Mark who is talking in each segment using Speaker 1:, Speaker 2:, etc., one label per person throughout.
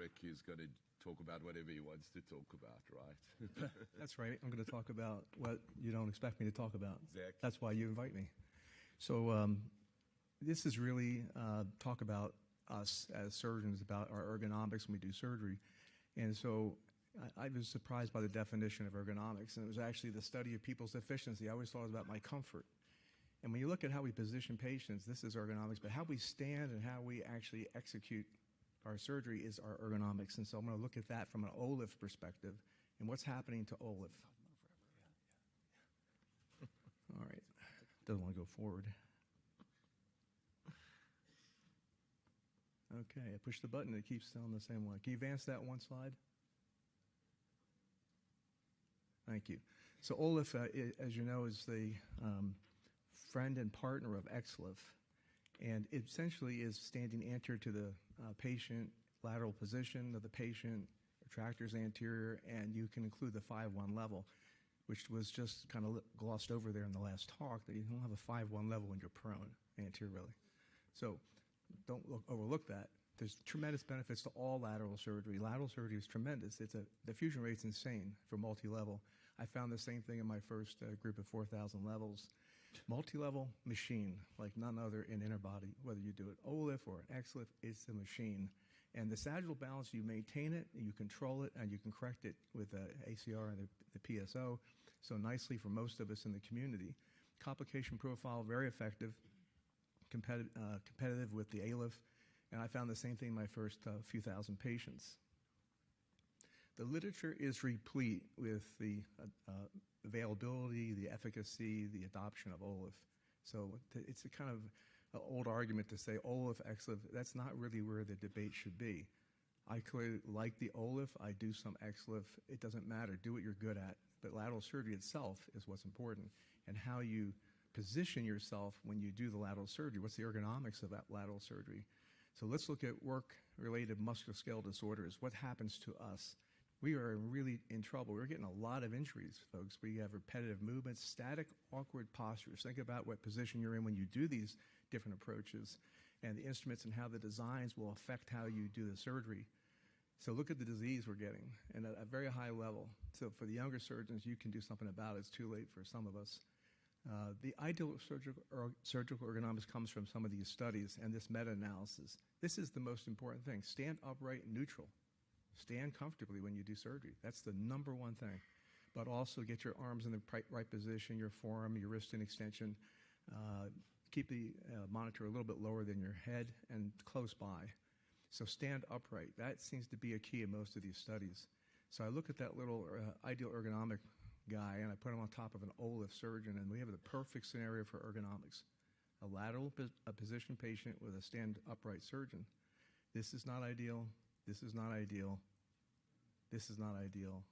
Speaker 1: Rick is going to talk about whatever he wants to talk about, right?
Speaker 2: That's right. I'm going to talk about what you don't expect me to talk about.
Speaker 1: Exactly.
Speaker 2: That's why you invite me. So this is really talk about us as surgeons, about our ergonomics when we do surgery. And so I was surprised by the definition of ergonomics, and it was actually the study of people's efficiency. I always thought it was about my comfort. And when you look at how we position patients, this is ergonomics, but how we stand and how we actually execute our surgery is our ergonomics. And so I'm going to look at that from an OLIF perspective and what's happening to OLIF. All right. Doesn't want to go forward. Okay, I push the button, it keeps telling the same one. Can you advance that one slide? Thank you. So OLIF, as you know, is the friend and partner of XLIF, and it essentially is standing anterior to the patient, lateral position of the patient, retractors anterior, and you can include the 5-1 level, which was just kind of glossed over there in the last talk, that you don't have a 5-1 level when you're prone anteriorly. So don't overlook that. There's tremendous benefits to all lateral surgery. Lateral surgery is tremendous. The fusion rate's insane for multi-level. I found the same thing in my first group of 4,000 levels. Multi-level machine, like none other in interbody, whether you do it OLIF or an XLIF, it's a machine. And the sagittal balance, you maintain it, you control it, and you can correct it with the ACR and the PSO, so nicely for most of us in the community. Complication profile, very effective, competitive with the ALIF, and I found the same thing in my first few thousand patients. The literature is replete with the availability, the efficacy, the adoption of OLIF. So it's a kind of old argument to say OLIF, XLIF. That's not really where the debate should be. I clearly like the OLIF. I do some XLIF. It doesn't matter. Do what you're good at. But lateral surgery itself is what's important, and how you position yourself when you do the lateral surgery. What's the ergonomics of that lateral surgery? So let's look at work-related musculoskeletal disorders. What happens to us? We are really in trouble. We're getting a lot of injuries, folks. We have repetitive movements, static, awkward postures. Think about what position you're in when you do these different approaches, and the instruments and how the designs will affect how you do the surgery. So look at the disease we're getting, and at a very high level. So for the younger surgeons, you can do something about it. It's too late for some of us. The ideal surgical ergonomics comes from some of these studies and this meta-analysis. This is the most important thing. Stand upright and neutral. Stand comfortably when you do surgery. That's the number one thing. But also get your arms in the right position, your forearm, your wrist in extension. Keep the monitor a little bit lower than your head and close by. So stand upright. That seems to be a key in most of these studies. So I look at that little ideal ergonomic guy, and I put him on top of an OLIF surgeon, and we have the perfect scenario for ergonomics. A lateral position patient with a stand upright surgeon. This is not ideal. This is not ideal. This is not ideal.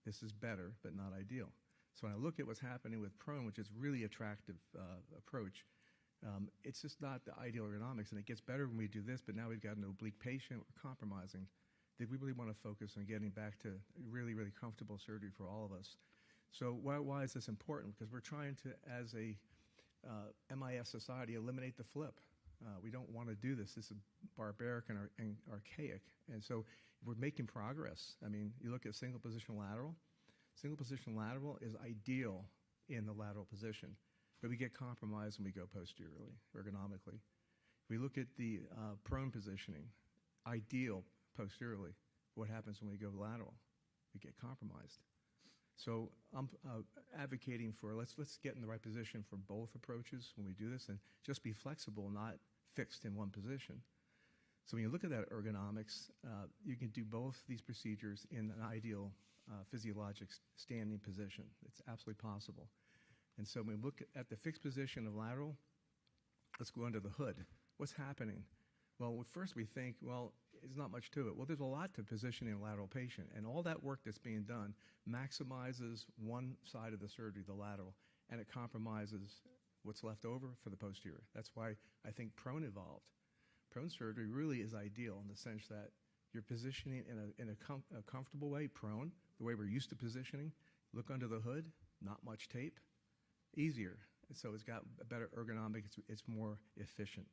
Speaker 2: This is better, but not ideal. So when I look at what's happening with prone, which is really attractive approach, it's just not the ideal ergonomics, and it gets better when we do this, but now we've got an oblique patient, we're compromising. Did we really want to focus on getting back to really, really comfortable surgery for all of us? So why is this important? Because we're trying to, as a MIS society, eliminate the flip. We don't want to do this. This is barbaric and archaic. And so we're making progress. I mean, you look at single position lateral. Single position lateral is ideal in the lateral position, but we get compromised when we go posteriorly, ergonomically. If we look at the prone positioning, ideal posteriorly. What happens when we go lateral? We get compromised. So I'm advocating for let's get in the right position for both approaches when we do this, and just be flexible, not fixed in one position. So when you look at that ergonomics, you can do both these procedures in an ideal physiologic standing position. It's absolutely possible. And so when we look at the fixed position of lateral, let's go under the hood. What's happening? Well, first we think, well, there's not much to it. Well, there's a lot to positioning a lateral patient, and all that work that's being done maximizes one side of the surgery, the lateral, and it compromises what's left over for the posterior. That's why I think prone evolved. Prone surgery really is ideal in the sense that you're positioning in a comfortable way, prone, the way we're used to positioning. Look under the hood, not much tape, easier. So it's got a better ergonomic, it's more efficient.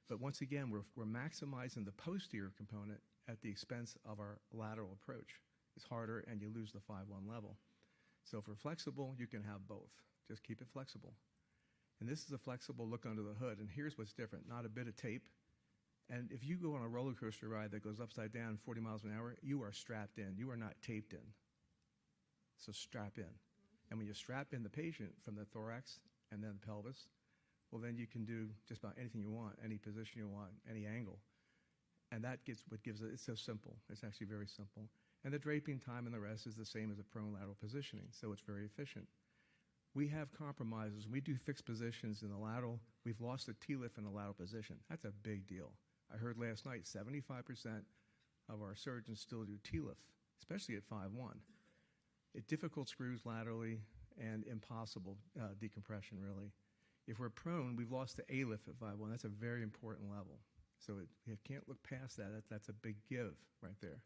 Speaker 2: But once again, we're maximizing the posterior component at the expense of our lateral approach. It's harder, and you lose the 5-1 level. So if we're flexible, you can have both. Just keep it flexible. And this is a flexible look under the hood, and here's what's different. Not a bit of tape. And if you go on a roller coaster ride that goes upside down 40 miles an hour, you are strapped in. You are not taped in. So strap in. And when you strap in the patient from the thorax and then the pelvis, well, then you can do just about anything you want, any position you want, any angle. And that gets what gives it, it's so simple. It's actually very simple. And the draping time and the rest is the same as the prone lateral positioning, so it's very efficient. We have compromises. We do fixed positions in the lateral. We've lost the T-lift in the lateral position. That's a big deal. I heard last night 75% of our surgeons still do T-lift, especially at 5-1. It difficult screws laterally and impossible decompression, really. If we're prone, we've lost the A-lift at 5-1. That's a very important level. So you can't look past that. That's a big give right there.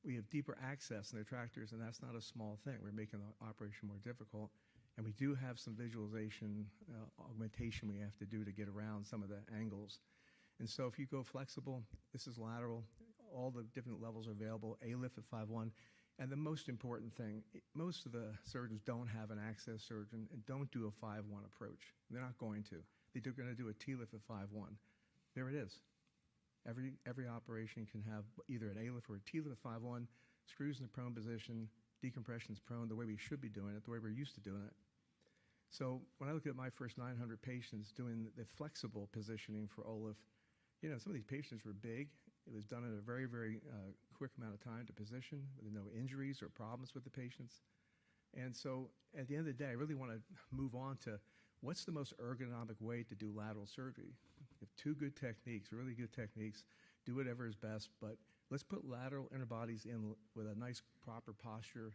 Speaker 2: We have deeper access in the retractors, and that's not a small thing. We're making the operation more difficult. And we do have some visualization augmentation we have to do to get around some of the angles. And so if you go flexible, this is lateral. All the different levels are available. A-lift at 5-1. And the most important thing, most of the surgeons don't have an access surgeon and don't do a 5-1 approach. They're not going to. They're going to do a T-lift at 5-1. There it is. Every operation can have either an A-lift or a T-lift at 5-1, screws in the prone position, decompression's prone, the way we should be doing it, the way we're used to doing it. So when I look at my first 900 patients doing the flexible positioning for OLIF, you know, some of these patients were big. It was done in a very, very quick amount of time to position with no injuries or problems with the patients. And so at the end of the day, I really want to move on to what's the most ergonomic way to do lateral surgery. You have two good techniques, really good techniques. Do whatever is best, but let's put lateral inner bodies in with a nice proper posture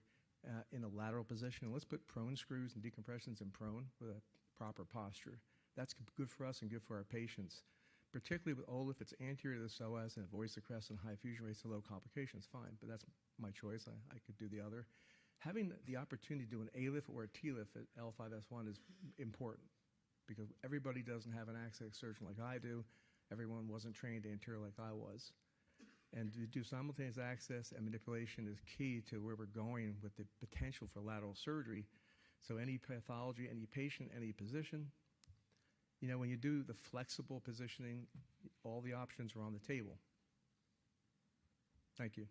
Speaker 2: in a lateral position. Let's put prone screws and decompressions in prone with a proper posture. That's good for us and good for our patients. Particularly with OLIF, it's anterior to the psoas and avoids the crest and high fusion rates and low complications, fine, but that's my choice. I could do the other. Having the opportunity to do an A-lift or a T-lift at L5S1 is important because everybody doesn't have an access surgeon like I do. Everyone wasn't trained anterior like I was. And to do simultaneous access and manipulation is key to where we're going with the potential for lateral surgery. So any pathology, any patient, any position, you know, when you do the flexible positioning, all the options are on the table. Thank you.